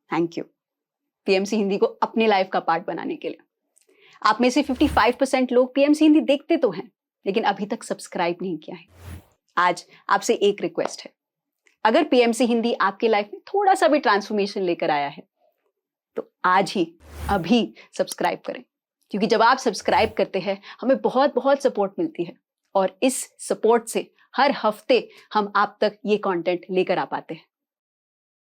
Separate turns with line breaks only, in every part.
Thank you PMC Hindi को अपनी life का पार्ट बनाने के लिए। आप में से 55% लोग पीएमसी हिंदी देखते तो हैं, लेकिन अभी तक सब्सक्राइब नहीं किया है। आज आपसे एक रिक्वेस्ट है, अगर पीएमसी हिंदी आपकी लाइफ में थोड़ा सा भी ट्रांसफॉर्मेशन लेकर आया है तो आज ही अभी सब्सक्राइब करें, क्योंकि जब आप सब्सक्राइब करते हैं हमें बहुत बहुत सपोर्ट मिलती है और इस सपोर्ट से हर हफ्ते हम आप तक ये कंटेंट लेकर आ पाते हैं।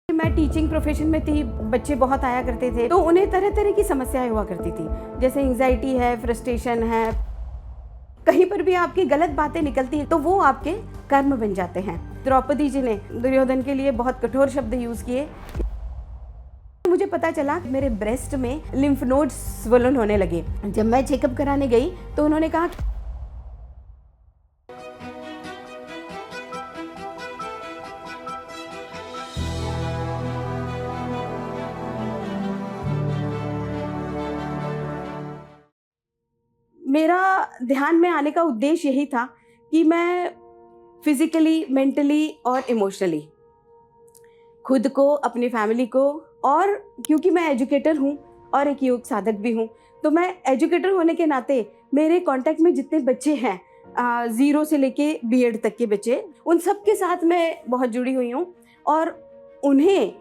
मैं टीचिंग प्रोफेशन में थी, बच्चे बहुत आया करते थे तो उन्हें तरह तरह की समस्याएं हुआ करती थी, जैसे एंजाइटी है, फ्रस्ट्रेशन है, कहीं पर भी आपकी गलत बातें निकलती हैं तो वो आपके कर्म बन जाते हैं। द्रौपदी जी ने दुर्योधन के लिए बहुत कठोर शब्द यूज किए। मुझे पता चला मेरे ब्रेस्ट में लिम्फ नोड्स स्वलन होने लगे। जब मैं चेकअप कराने गई तो उन्होंने कहा मेरा ध्यान में आने का उद्देश्य यही था कि मैं फिजिकली, मेंटली और इमोशनली खुद को, अपनी फैमिली को, और क्योंकि मैं एजुकेटर हूँ और एक योग साधक भी हूँ तो मैं एजुकेटर होने के नाते मेरे कांटेक्ट में जितने बच्चे हैं 0 से लेके बीएड तक के बच्चे, उन सब के साथ मैं बहुत जुड़ी हुई हूँ और उन्हें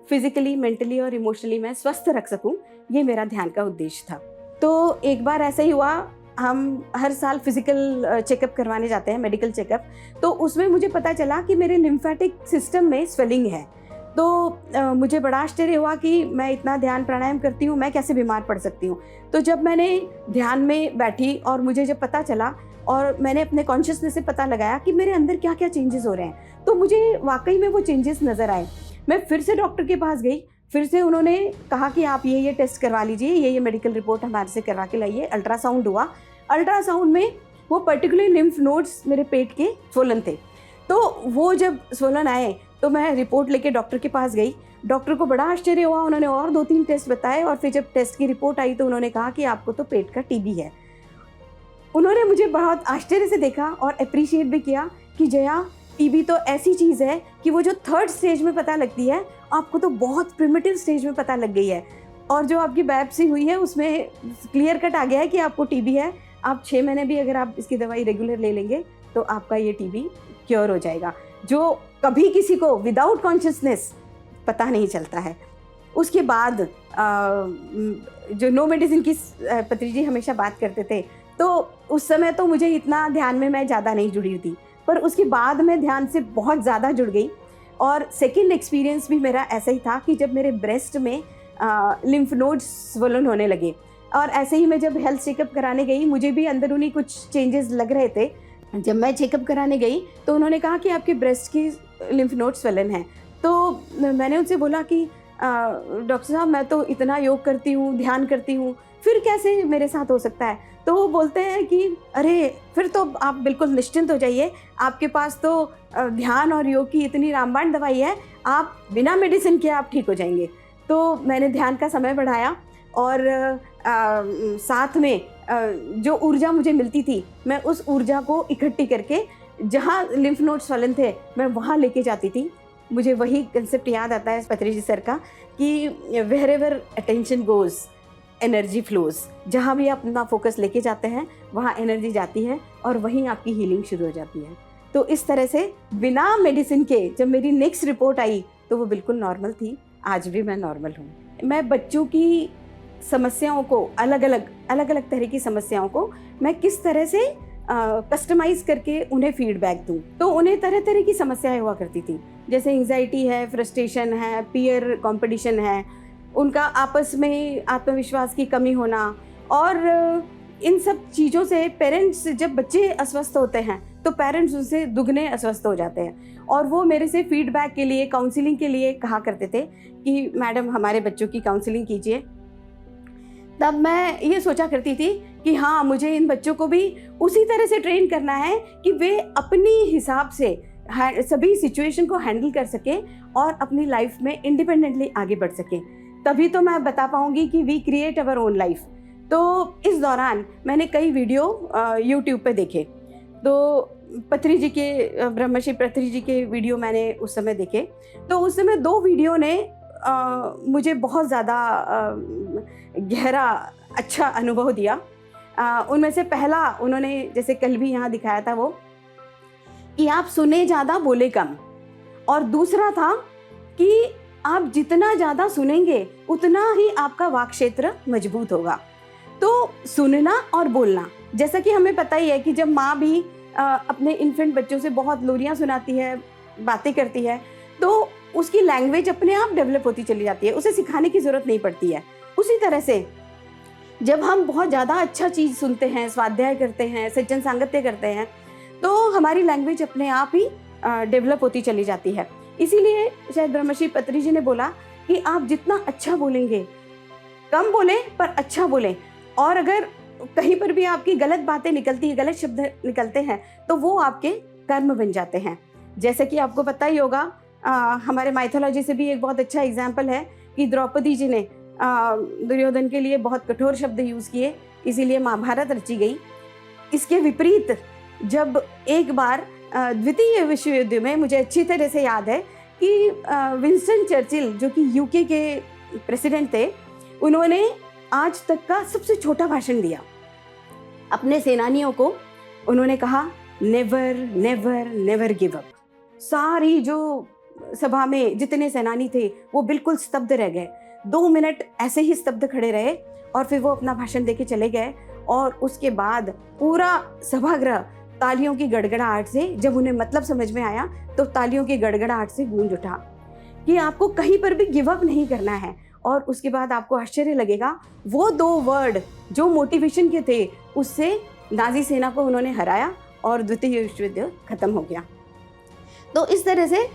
फिजिकली, मेंटली और इमोशनली मैं स्वस्थ रख सकूँ, ये मेरा ध्यान का उद्देश्य था। तो एक बार ऐसा ही हुआ, हम हर साल फिजिकल चेकअप करवाने जाते हैं, मेडिकल चेकअप, तो उसमें मुझे पता चला कि मेरे लिम्फेटिक सिस्टम में स्वेलिंग है। तो मुझे बड़ा आश्चर्य हुआ कि मैं इतना ध्यान प्राणायाम करती हूँ, मैं कैसे बीमार पड़ सकती हूँ। तो जब मैंने ध्यान में बैठी और मुझे जब पता चला और मैंने अपने कॉन्शियसनेस से पता लगाया कि मेरे अंदर क्या क्या चेंजेस हो रहे हैं, तो मुझे वाकई में वो चेंजेस नज़र आए। मैं फिर से डॉक्टर के पास गई, फिर से उन्होंने कहा कि आप ये टेस्ट करवा लीजिए, ये मेडिकल रिपोर्ट हमारे से करवा के लाइए। अल्ट्रासाउंड हुआ, अल्ट्रासाउंड में वो पर्टिकुलर लिम्फ नोड्स मेरे पेट के स्वलन थे। तो वो जब स्वलन आए तो मैं रिपोर्ट लेके डॉक्टर के पास गई। डॉक्टर को बड़ा आश्चर्य हुआ, उन्होंने और 2-3 टेस्ट बताए और फिर जब टेस्ट की रिपोर्ट आई तो उन्होंने कहा कि आपको तो पेट का टीबी है। उन्होंने मुझे बहुत आश्चर्य से देखा और अप्रिशिएट भी किया कि जया, टीबी तो ऐसी चीज़ है कि वो जो 3rd स्टेज में पता लगती है, आपको तो बहुत प्रिमिटिव स्टेज में पता लग गई है, और जो आपकी बायोप्सी हुई है उसमें क्लियर कट आ गया है कि आपको टीबी है। आप 6 महीने भी अगर आप इसकी दवाई रेगुलर ले लेंगे तो आपका ये टीबी क्योर हो जाएगा, जो कभी किसी को विदाउट कॉन्शियसनेस पता नहीं चलता है। उसके बाद जो नो मेडिसिन की पत्री जी हमेशा बात करते थे, तो उस समय तो मुझे इतना ध्यान में मैं ज़्यादा नहीं जुड़ी थी, पर उसके बाद मैं ध्यान से बहुत ज़्यादा जुड़ गई। और सेकंड एक्सपीरियंस भी मेरा ऐसा ही था कि जब मेरे ब्रेस्ट में लिम्फ नोड्स स्वलन होने लगे, और ऐसे ही मैं जब हेल्थ चेकअप कराने गई, मुझे भी अंदरूनी कुछ चेंजेस लग रहे थे। जब मैं चेकअप कराने गई तो उन्होंने कहा कि आपके ब्रेस्ट की लिम्फ नोड स्वलन है। तो मैंने उनसे बोला कि डॉक्टर साहब, मैं तो इतना योग करती हूँ, ध्यान करती हूँ, फिर कैसे मेरे साथ हो सकता है? तो वो बोलते हैं कि अरे, फिर तो आप बिल्कुल निश्चिंत हो जाइए, आपके पास तो ध्यान और योग की इतनी रामबाण दवाई है, आप बिना मेडिसिन के आप ठीक हो जाएंगे। तो मैंने ध्यान का समय बढ़ाया और साथ में जो ऊर्जा मुझे मिलती थी, मैं उस ऊर्जा को इकट्ठी करके जहाँ लिम्फ नोड स्वलन थे मैं वहाँ लेके जाती थी। मुझे वही कंसेप्ट याद आता है पत्री जी सर का कि wherever attention goes energy flows. जहाँ भी आप अपना फोकस लेके जाते हैं वहाँ एनर्जी जाती है और वहीं आपकी हीलिंग शुरू हो जाती है। तो इस तरह से बिना मेडिसिन के जब मेरी नेक्स्ट रिपोर्ट आई तो वो बिल्कुल नॉर्मल थी। आज भी मैं नॉर्मल हूँ। मैं बच्चों की समस्याओं को, अलग अलग तरह की समस्याओं को मैं किस तरह से कस्टमाइज करके उन्हें फीडबैक दूँ। तो उन्हें तरह तरह की समस्याएं हुआ करती थी, जैसे एंजाइटी है, फ्रस्ट्रेशन है, पीयर कंपटीशन है, उनका आपस में आत्मविश्वास की कमी होना, और इन सब चीज़ों से पेरेंट्स, जब बच्चे अस्वस्थ होते हैं तो पेरेंट्स उनसे दुगने अस्वस्थ हो जाते हैं। और वो मेरे से फीडबैक के लिए, काउंसलिंग के लिए कहा करते थे कि मैडम हमारे बच्चों की काउंसलिंग कीजिए। तब मैं ये सोचा करती थी कि हाँ, मुझे इन बच्चों को भी उसी तरह से ट्रेन करना है कि वे अपनी हिसाब से सभी सिचुएशन को हैंडल कर सके और अपनी लाइफ में इंडिपेंडेंटली आगे बढ़ सके। तभी तो मैं बता पाऊंगी कि we create our own life. तो इस दौरान मैंने कई वीडियो यूट्यूब पे देखे। तो पत्री जी के, ब्रह्मश्री पत्री जी के वीडियो मैंने उस समय देखे। तो उस समय 2 वीडियो ने मुझे बहुत ज़्यादा गहरा अच्छा अनुभव दिया। उनमें से पहला उन्होंने जैसे कल भी यहाँ दिखाया था वो कि आप सुने ज़्यादा बोले कम, और दूसरा था कि आप जितना ज़्यादा सुनेंगे उतना ही आपका वाक क्षेत्र मजबूत होगा। तो सुनना और बोलना, जैसा कि हमें पता ही है कि जब माँ भी अपने इन्फेंट बच्चों से बहुत लोरियाँ सुनाती है, बातें करती है, तो उसकी लैंग्वेज अपने आप डेवलप होती चली जाती है, उसे सिखाने की ज़रूरत नहीं पड़ती है। उसी तरह से जब हम बहुत ज़्यादा अच्छा चीज़ सुनते हैं, स्वाध्याय करते हैं, सज्जन सांगत्य करते हैं, तो हमारी लैंग्वेज अपने आप ही डेवलप होती चली जाती है। इसीलिए शायद ब्रह्मश्री पत्री जी ने बोला कि आप जितना अच्छा बोलेंगे, कम बोलें पर अच्छा बोलें, और अगर कहीं पर भी आपकी गलत बातें निकलती है, गलत शब्द निकलते हैं, तो वो आपके कर्म बन जाते हैं। जैसे कि आपको पता ही होगा, हमारे माइथोलॉजी से भी एक बहुत अच्छा एग्जाम्पल है कि द्रौपदी जी ने दुर्योधन के लिए बहुत कठोर शब्द यूज़ किए, इसीलिए महाभारत रची गई। इसके विपरीत जब एक बार द्वितीय विश्व युद्ध में, मुझे अच्छी तरह से याद है कि विंस्टन चर्चिल जो कि यूके के प्रेसिडेंट थे, उन्होंने आज तक का सबसे छोटा भाषण दिया अपने सेनानियों को। उन्होंने कहा never never never give up. सारी जो सभा में जितने सेनानी थे वो बिल्कुल स्तब्ध रह गए, 2 मिनट ऐसे ही स्तब्ध खड़े रहे, और फिर वो अपना भाषण देके चले गए। और उसके बाद पूरा सभागृह तालियों की गड़गड़ाहट से, जब उन्हें मतलब समझ में आया तो तालियों की गड़गड़ाहट से गूंज उठा कि आपको कहीं पर भी गिव अप नहीं करना है। और उसके बाद आपको आश्चर्य लगेगा, वो 2 वर्ड जो मोटिवेशन के थे, उससे नाजी सेना को उन्होंने हराया और द्वितीय विश्व युद्ध खत्म हो गया। तो इस तरह से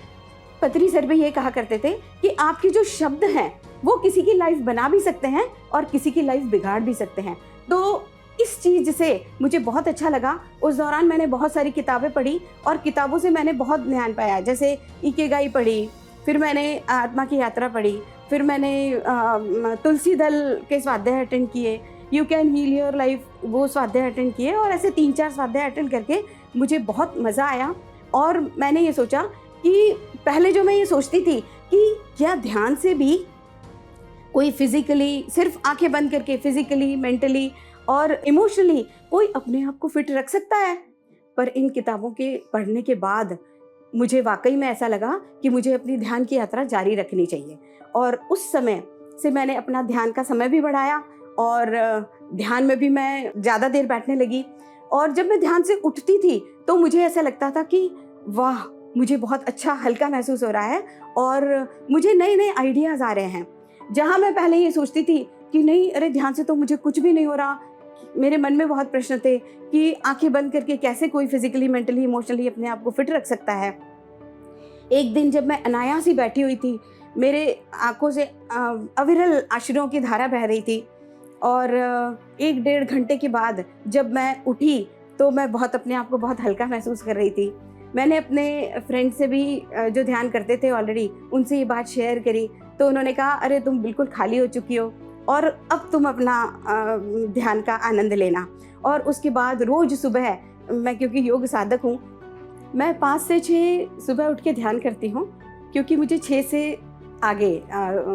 पत्री सर भी ये कहा करते थे कि आपके जो शब्द हैं वो किसी की लाइफ बना भी सकते हैं और किसी की लाइफ बिगाड़ भी सकते हैं। तो इस चीज़ से मुझे बहुत अच्छा लगा। उस दौरान मैंने बहुत सारी किताबें पढ़ी और किताबों से मैंने बहुत ज्ञान पाया। जैसे इकिगाई पढ़ी, फिर मैंने आत्मा की यात्रा पढ़ी, फिर मैंने तुलसी दल के स्वाध्याय अटेंड किए, you can heal your life वो स्वाध्याय अटेंड किए, और ऐसे 3-4 स्वाध्याय अटेंड करके मुझे बहुत मज़ा आया। और मैंने ये सोचा कि पहले जो मैं ये सोचती थी कि क्या ध्यान से भी कोई फिज़िकली, सिर्फ आंखें बंद करके फिज़िकली, मेंटली और इमोशनली कोई अपने आप को फिट रख सकता है, पर इन किताबों के पढ़ने के बाद मुझे वाकई में ऐसा लगा कि मुझे अपनी ध्यान की यात्रा जारी रखनी चाहिए। और उस समय से मैंने अपना ध्यान का समय भी बढ़ाया और ध्यान में भी मैं ज़्यादा देर बैठने लगी। और जब मैं ध्यान से उठती थी तो मुझे ऐसा लगता था कि वाह, मुझे बहुत अच्छा हल्का महसूस हो रहा है और मुझे नए नए आइडियाज़ आ रहे हैं। जहाँ मैं पहले ये सोचती थी कि नहीं, अरे ध्यान से तो मुझे कुछ भी नहीं हो रहा, मेरे मन में बहुत प्रश्न थे कि आंखें बंद करके कैसे कोई फिजिकली, मेंटली, इमोशनली अपने आप को फिट रख सकता है। एक दिन जब मैं अनायास ही बैठी हुई थी, मेरे आंखों से अविरल आश्रुओं की धारा बह रही थी, और 1-1.5 घंटे के बाद जब मैं उठी तो मैं बहुत अपने आप को बहुत हल्का महसूस कर रही थी। मैंने अपने फ्रेंड से भी जो ध्यान करते थे ऑलरेडी, उनसे ये बात शेयर करी, तो उन्होंने कहा अरे तुम बिल्कुल खाली हो चुकी हो और अब तुम अपना ध्यान का आनंद लेना। और उसके बाद रोज़ सुबह, मैं क्योंकि योग साधक हूँ, मैं 5 से 6 सुबह उठ के ध्यान करती हूँ, क्योंकि मुझे 6 से आगे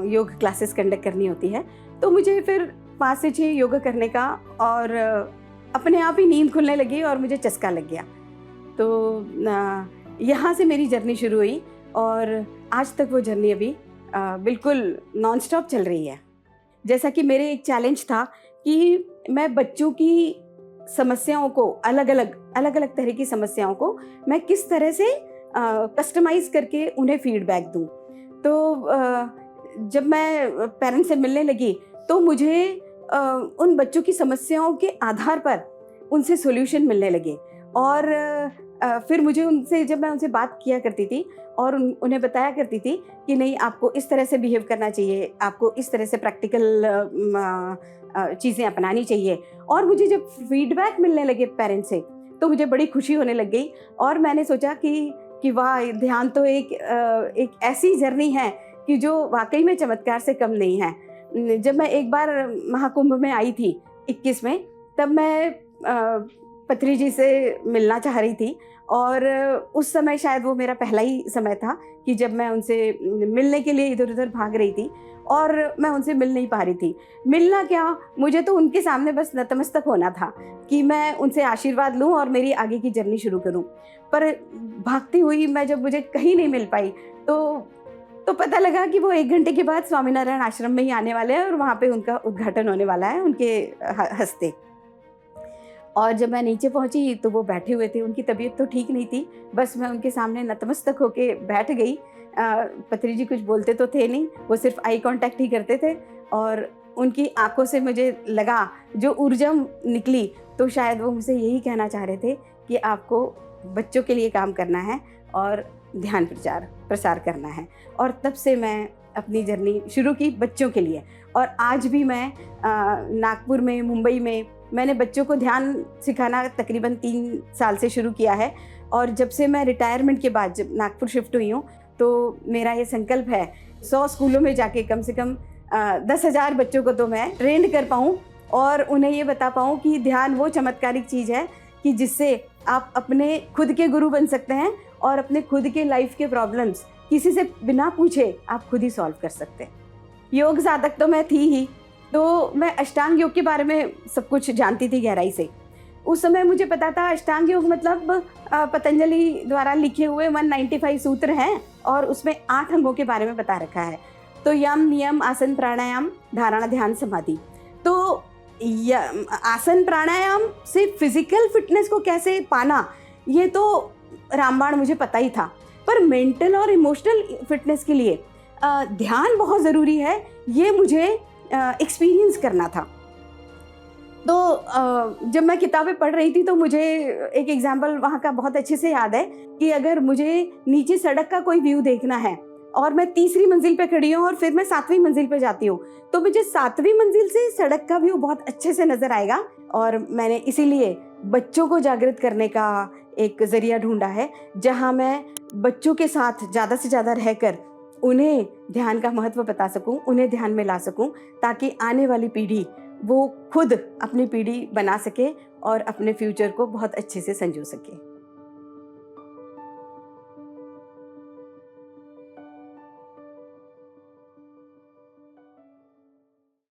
योग क्लासेस कंडक्ट करनी होती है। तो मुझे फिर 5 से 6 योग करने का, और अपने आप ही नींद खुलने लगी और मुझे चस्का लग गया। तो यहाँ से मेरी जर्नी शुरू हुई और आज तक वो जर्नी अभी बिल्कुल नॉन स्टॉप चल रही है। जैसा कि मेरे एक चैलेंज था कि मैं बच्चों की समस्याओं को, अलग अलग तरह की समस्याओं को मैं किस तरह से कस्टमाइज करके उन्हें फीडबैक दूं। तो जब मैं पेरेंट्स से मिलने लगी तो मुझे उन बच्चों की समस्याओं के आधार पर उनसे सॉल्यूशन मिलने लगे। और फिर मुझे उनसे, जब मैं उनसे बात किया करती थी और उन्हें बताया करती थी कि नहीं, आपको इस तरह से बिहेव करना चाहिए, आपको इस तरह से प्रैक्टिकल चीज़ें अपनानी चाहिए, और मुझे जब फीडबैक मिलने लगे पेरेंट्स से तो मुझे बड़ी खुशी होने लग गई। और मैंने सोचा कि वाह, ध्यान तो एक ऐसी जर्नी है कि जो वाकई में चमत्कार से कम नहीं है। जब मैं एक बार महाकुंभ में आई थी 21 में, तब मैं पथरी जी से मिलना चाह रही थी और उस समय शायद वो मेरा पहला ही समय था कि जब मैं उनसे मिलने के लिए इधर उधर भाग रही थी और मैं उनसे मिल नहीं पा रही थी। मिलना क्या, मुझे तो उनके सामने बस नतमस्तक होना था कि मैं उनसे आशीर्वाद लूं और मेरी आगे की जर्नी शुरू करूं। पर भागती हुई मैं जब मुझे कहीं नहीं मिल पाई तो पता लगा कि वो 1 घंटे के बाद स्वामीनारायण आश्रम में ही आने वाले हैं और वहाँ पे उनका उद्घाटन होने वाला है उनके हस्ते। और जब मैं नीचे पहुंची तो वो बैठे हुए थे, उनकी तबीयत तो ठीक नहीं थी, बस मैं उनके सामने नतमस्तक होके बैठ गई। पत्री जी कुछ बोलते तो थे नहीं, वो सिर्फ आई कांटेक्ट ही करते थे और उनकी आंखों से मुझे लगा जो ऊर्जा निकली तो शायद वो मुझसे यही कहना चाह रहे थे कि आपको बच्चों के लिए काम करना है और ध्यान प्रसार करना है। और तब से मैं अपनी जर्नी शुरू की बच्चों के लिए। और आज भी मैं नागपुर में, मुंबई में मैंने बच्चों को ध्यान सिखाना तकरीबन 3 साल से शुरू किया है। और जब से मैं रिटायरमेंट के बाद जब नागपुर शिफ्ट हुई हूँ तो मेरा ये संकल्प है 100 स्कूलों में जाके कम से कम 10,000 बच्चों को तो मैं ट्रेंड कर पाऊँ और उन्हें ये बता पाऊँ कि ध्यान वो चमत्कारिक चीज़ है कि जिससे आप अपने खुद के गुरु बन सकते हैं और अपने खुद के लाइफ के प्रॉब्लम्स किसी से बिना पूछे आप खुद ही सॉल्व कर सकते हैं। योग साधक तो मैं थी ही, तो मैं अष्टांग योग के बारे में सब कुछ जानती थी गहराई से। उस समय मुझे पता था अष्टांग योग मतलब पतंजलि द्वारा लिखे हुए 195 सूत्र हैं और उसमें 8 अंगों के बारे में बता रखा है। तो यम, नियम, आसन, प्राणायाम, धारणा, ध्यान, समाधि। तो आसन प्राणायाम से फिजिकल फिटनेस को कैसे पाना, ये तो रामबाण मुझे पता ही था, पर मेंटल और इमोशनल फिटनेस के लिए ध्यान बहुत ज़रूरी है, ये मुझे एक्सपीरियंस करना था। तो जब मैं किताबें पढ़ रही थी तो मुझे एक एग्जाम्पल वहाँ का बहुत अच्छे से याद है कि अगर मुझे नीचे सड़क का कोई व्यू देखना है और मैं 3री मंजिल पे खड़ी हूँ और फिर मैं 7वीं मंजिल पे जाती हूँ तो मुझे 7वीं मंजिल से सड़क का व्यू बहुत अच्छे से नजर आएगा। और मैंने इसीलिए बच्चों को जागृत करने का एक जरिया ढूंढा है जहाँ मैं बच्चों के साथ ज़्यादा से ज़्यादा रहकर उन्हें ध्यान का महत्व बता सकूं, उन्हें ध्यान में ला सकूं, ताकि आने वाली पीढ़ी वो खुद अपनी पीढ़ी बना सके और अपने फ्यूचर को बहुत अच्छे से संजो सके।